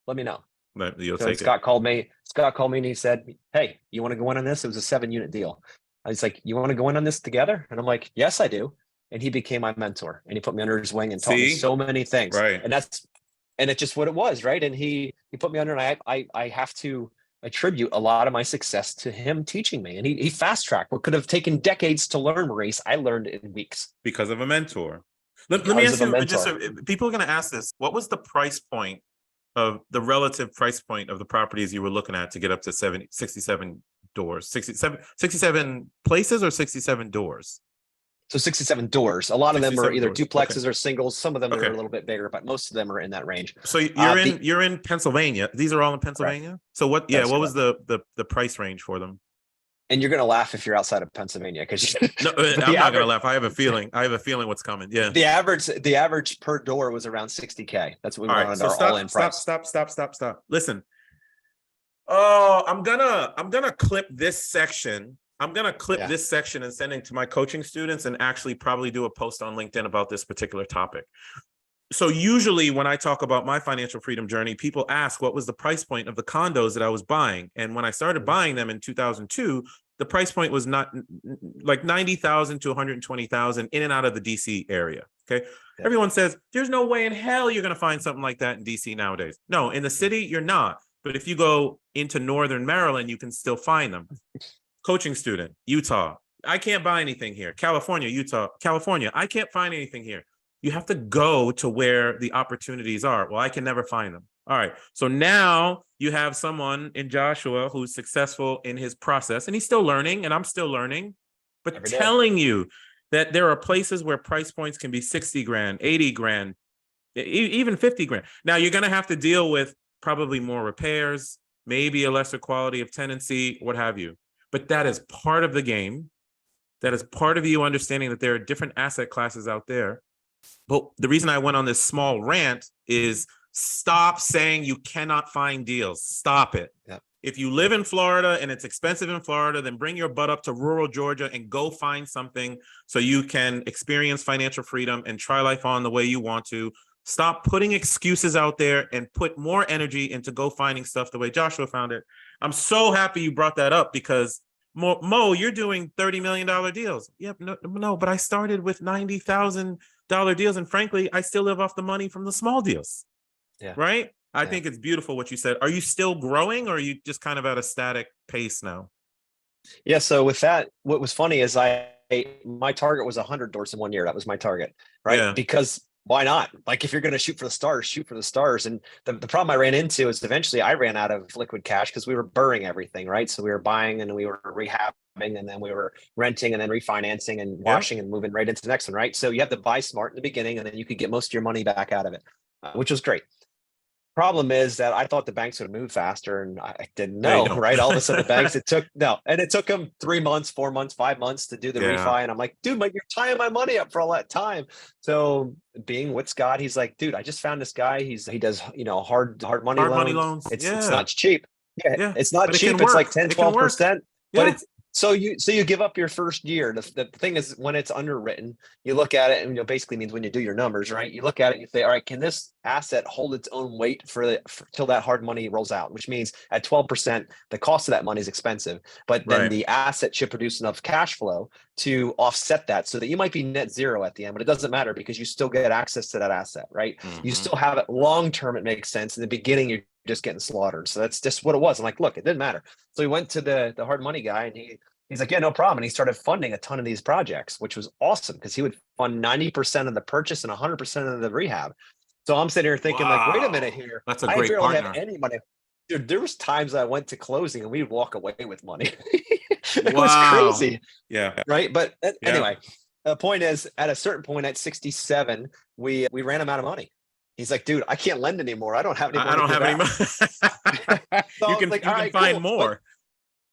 let me know. But you'll So take Scott it. called me. Scott called me and he said, hey, you want to go in on this? It was a 7-unit deal. I was like, you want to go in on this together? And I'm like, yes, I do. And he became my mentor and he put me under his wing and taught me See? so many things. Right. And it's just what it was, right? And he put me under, and I have to attribute a lot of my success to him teaching me. And he fast tracked what could have taken decades to learn, Maurice. I learned in weeks. Because of a mentor. Let me Because ask of a you, just mentor. people are going to ask this. What was the price point of the relative price point of the properties you were looking at to get up to 67 doors? 67 places or 67 doors? So 67 doors. A lot of them are 67 either doors. Okay. duplexes or singles. Some of them are Okay. a little bit bigger, but most of them are in that range. So The you're in Pennsylvania. These are all in correct. Pennsylvania. So what? That Yeah. is What was correct. the price range for them? And you're gonna laugh if you're outside of Pennsylvania, because No, but I'm the not gonna average laugh. I have a feeling. I have a feeling what's coming. Yeah. the average per door was around 60K. That's what we All right. wanted So our all-in price. stop. Listen. Oh, I'm gonna clip this section. I'm gonna clip Yeah. this section and send it to my coaching students and actually probably do a post on LinkedIn about this particular topic. So usually when I talk about my financial freedom journey, people ask what was the price point of the condos that I was buying. And when I started buying them in 2002, the price point was not like 90,000 to 120,000 in and out of the DC area. Okay. Yeah. Everyone says there's no way in hell you're going to find something like that in DC nowadays. No, in the city, you're not. But if you go into Northern Maryland, you can still find them. Coaching student, Utah. I can't buy anything here. California, Utah, California. I can't find anything here. You have to go to where the opportunities are. Well, I can never find them. All right. So now you have someone in Joshua who's successful in his process, and he's still learning, and I'm still learning, but telling you that there are places where price points can be 60 grand, 80 grand, even 50 grand. Now you're going to have to deal with probably more repairs, maybe a lesser quality of tenancy, what have you. But that is part of the game. That is part of you understanding that there are different asset classes out there. But the reason I went on this small rant is stop saying you cannot find deals. Stop it. Yeah. If you live in Florida and it's expensive in Florida, then bring your butt up to rural Georgia and go find something so you can experience financial freedom and try life on the way you want to. Stop putting excuses out there and put more energy into go finding stuff the way Joshua found it. I'm so happy you brought that up because Mo, you're doing $30 million deals. Yep, no, but I started with $90,000 deals. And frankly, I still live off the money from the small deals. Yeah. Right. I think it's beautiful what you said. Are you still growing or are you just kind of at a static pace now? Yeah. So with that, what was funny is my target was 100 doors in 1 year. That was my target. Right. Yeah. Because why not? Like if you're going to shoot for the stars, shoot for the stars. And the problem I ran into is eventually I ran out of liquid cash because we were burning everything, right? So we were buying and we were rehabbing and then we were renting and then refinancing and washing and moving right into the next one, right? So you have to buy smart in the beginning and then you could get most of your money back out of it, which was great. Problem is that I thought the banks would move faster and I didn't know, right? All of a sudden the banks, it took them 3 months, 4 months, 5 months to do the refi. And I'm like, dude, you're tying my money up for all that time. So being with Scott, he's like, dude, I just found this guy. He does, hard money loans. It's Not cheap. Yeah. It's not but cheap. It's like 10, 12%, but So you give up your first year. The thing is, when it's underwritten, you look at it, and basically means when you do your numbers, right? You look at it and you say, all right, can this asset hold its own weight till that hard money rolls out? Which means at 12%, the cost of that money is expensive, but then Right. the asset should produce enough cash flow to offset that, so that you might be net zero at the end, but it doesn't matter because you still get access to that asset, right? You Mhm. still have it long term. It makes sense. In the beginning, you're just getting slaughtered. So that's just what it was. I'm like, look, it didn't matter. So we went to the hard money guy, and he's like, yeah, no problem. And he started funding a ton of these projects, which was awesome because he would fund 90% of the purchase and 100% of the rehab. So I'm sitting here thinking, like, wait a minute Wow. here. That's a I great barely have partner. any money. Dude, there was times I went to closing and we'd walk away with money. It was Wow. crazy, Yeah. right? But Yeah. anyway, the point is, at a certain point at 67, we ran him out of money. He's like, dude, I can't lend anymore. I don't have any more I to don't give have any out. money. So I You was can like, you all can right, find cool.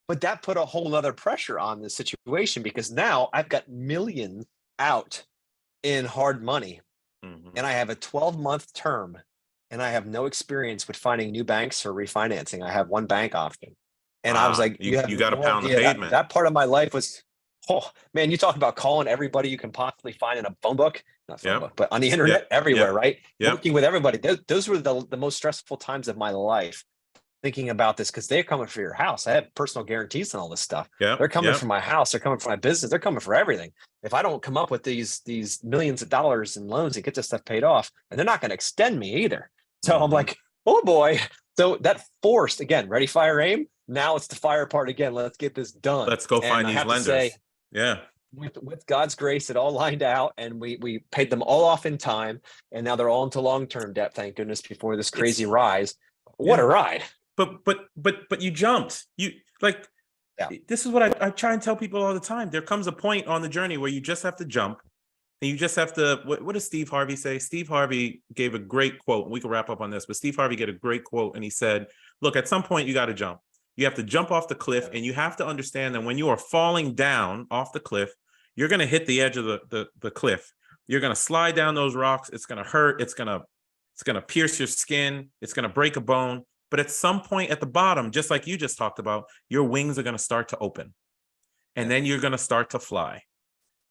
But more. that put a whole nother pressure on the situation, because now I've got millions out in hard money, Mhm. and I have a 12-month term, and I have no experience with finding new banks or refinancing. I have one bank option. And I was Ah, like, you have you got to no pound the idea, that pavement. that part of my life was, oh man, you talk about calling everybody you can possibly find in a phone book, not phone Yep. book, but on the Yep. internet, everywhere, Yep. right? Yep. Working with everybody. Those were the most stressful times of my life, thinking about this, because they're coming for your house. I have personal guarantees and all this stuff. Yep. They're coming for Yep. my house. They're coming for my business. They're coming for everything. If I don't come up with these millions of dollars in loans and get this stuff paid off, and they're not going to extend me either. So I'm Mhm. like, oh boy. So that forced, again, ready, fire, aim. Now it's the fire part again. Let's get this done. Let's go And find I these have to say, lenders. Yeah. with God's grace, it all lined out, and we paid them all off in time, and now they're all into long-term debt. Thank goodness, before this crazy It's rise. What a yeah. ride! But you jumped. You like Yeah. this is what I try and tell people all the time. There comes a point on the journey where you just have to jump, and you just have to. What does Steve Harvey say? Steve Harvey gave a great quote. We can wrap up on this, but Steve Harvey gave a great quote, and he said, "Look, at some point you got to jump. You have to jump off the cliff, and you have to understand that when you are falling down off the cliff, you're going to hit the edge of the cliff. You're going to slide down those rocks. It's going to hurt. It's going to pierce your skin. It's going to break a bone. But at some point at the bottom, just like you just talked about, your wings are going to start to open, and Yeah. then you're going to start to fly.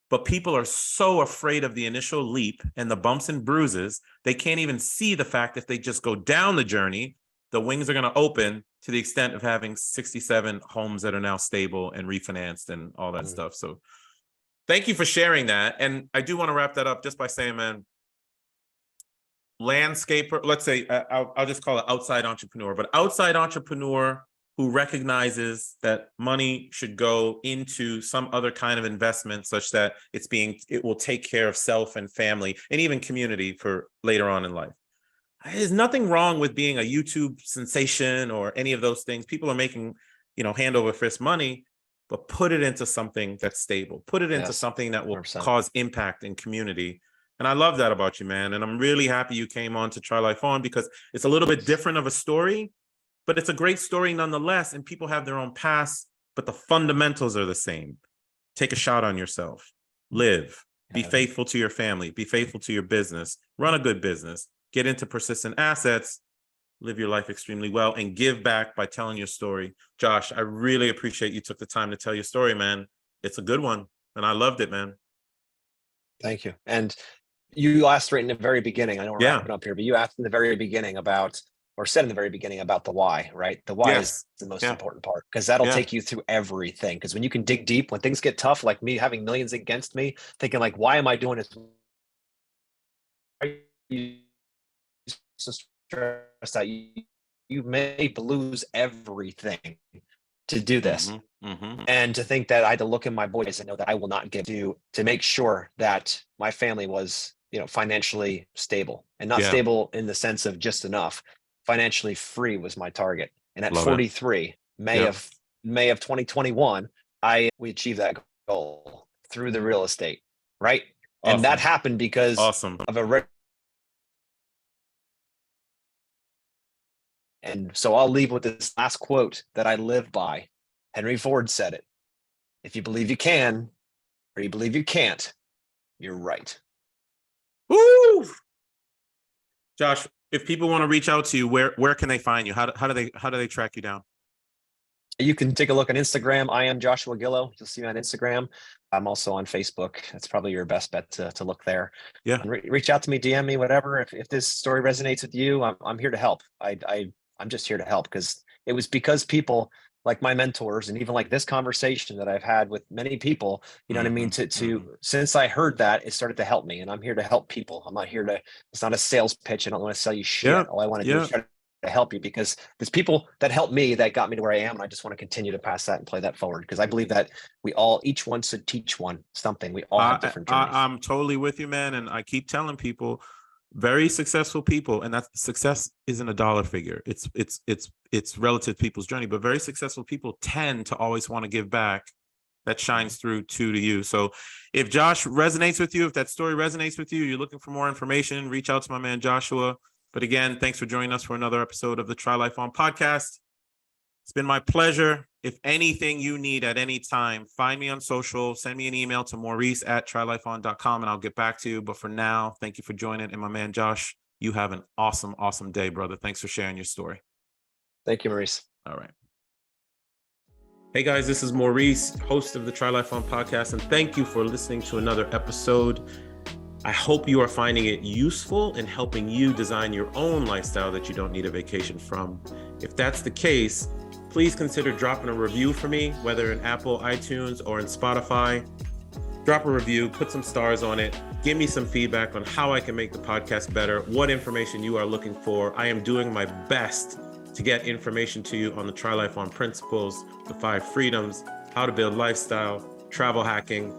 But people are so afraid of the initial leap and the bumps and bruises, they can't even see the fact if they just go down the journey, the wings are going to open to the extent of having 67 homes that are now stable and refinanced and all that stuff. So thank you for sharing that. And I do want to wrap that up just by saying, man, landscaper, let's say, I'll just call it outside entrepreneur, but outside entrepreneur who recognizes that money should go into some other kind of investment such that it will take care of self and family and even community for later on in life. There's nothing wrong with being a YouTube sensation or any of those things. People are making, hand over fist money, but put it into something that's stable. Put it into Yes. something that will 100%. cause impact in community. And I love that about you, man. And I'm really happy you came on to Try Life On, because it's a little bit different of a story, but it's a great story nonetheless. And people have their own past, but the fundamentals are the same. Take a shot on yourself, live, be faithful to your family, be faithful to your business, run a good business, get into persistent assets, live your life extremely well, and give back by telling your story. Josh, I really appreciate you took the time to tell your story, man. It's a good one. And I loved it, man. Thank you. And you asked right in the very beginning, I know we're Yeah. wrapping up here, but you asked in the very beginning about, or said in the very beginning about the why, right? The why is Yes. the most Yeah. important part, because that'll Yeah. take you through everything. Because when you can dig deep, when things get tough, like me having millions against me, thinking like, why am I doing this? Why are you so stressed out? You may lose everything to do this. And to think that I had to look in my boys and know that I will not give to make sure that my family was, financially stable, and not Yeah. stable in the sense of just enough. Financially free was my target. And at Love it. 43, May Yeah. of 2021, we achieved that goal through the real estate, right? And that Awesome. happened because Awesome. of a And so I'll leave with this last quote that I live by. Henry Ford said it. If you believe you can, or you believe you can't, you're right. Woo! Josh, if people want to reach out to you, where can they find you? How do they track you down? You can take a look on Instagram. I am Joshua Gillow. You'll see me on Instagram. I'm also on Facebook. That's probably your best bet to look there. Yeah. And reach out to me, DM me, whatever. If this story resonates with you, I'm here to help. I'm just here to help, because it was because people like my mentors, and even like this conversation that I've had with many people, you know what I mean? Since I heard that, it started to help me, and I'm here to help people. I'm not here to, it's not a sales pitch. I don't want to sell you shit. Yeah. All I want to do is try to help you, because there's people that helped me that got me to where I am. And I just want to continue to pass that and play that forward, because I believe that each one should teach one something. We all have different journeys. I'm totally with you, man. And I keep telling people, very successful people, and that success isn't a dollar figure. It's relative to people's journey, but very successful people tend to always want to give back. That shines through to you. So if Josh resonates with you, if that story resonates with you, you're looking for more information, reach out to my man Joshua. But again, thanks for joining us for another episode of the Try Life On podcast. It's been my pleasure. If anything you need at any time, find me on social, send me an email to Maurice@trylifeon.com, and I'll get back to you. But for now, thank you for joining. And my man Josh, you have an awesome, awesome day, brother. Thanks for sharing your story. Thank you, Maurice. All right. Hey guys, this is Maurice, host of the Try Life On podcast, and thank you for listening to another episode. I hope you are finding it useful in helping you design your own lifestyle that you don't need a vacation from. If that's the case, please consider dropping a review for me, whether in Apple, iTunes, or in Spotify. Drop a review, put some stars on it, give me some feedback on how I can make the podcast better, what information you are looking for. I am doing my best to get information to you on the Try Life On principles, the 5 freedoms, how to build lifestyle, travel hacking,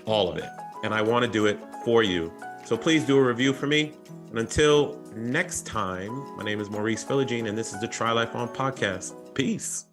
all of it. And I want to do it for you. So please do a review for me. And until next time, my name is Maurice Philogene, and this is the Try Life On podcast. Peace.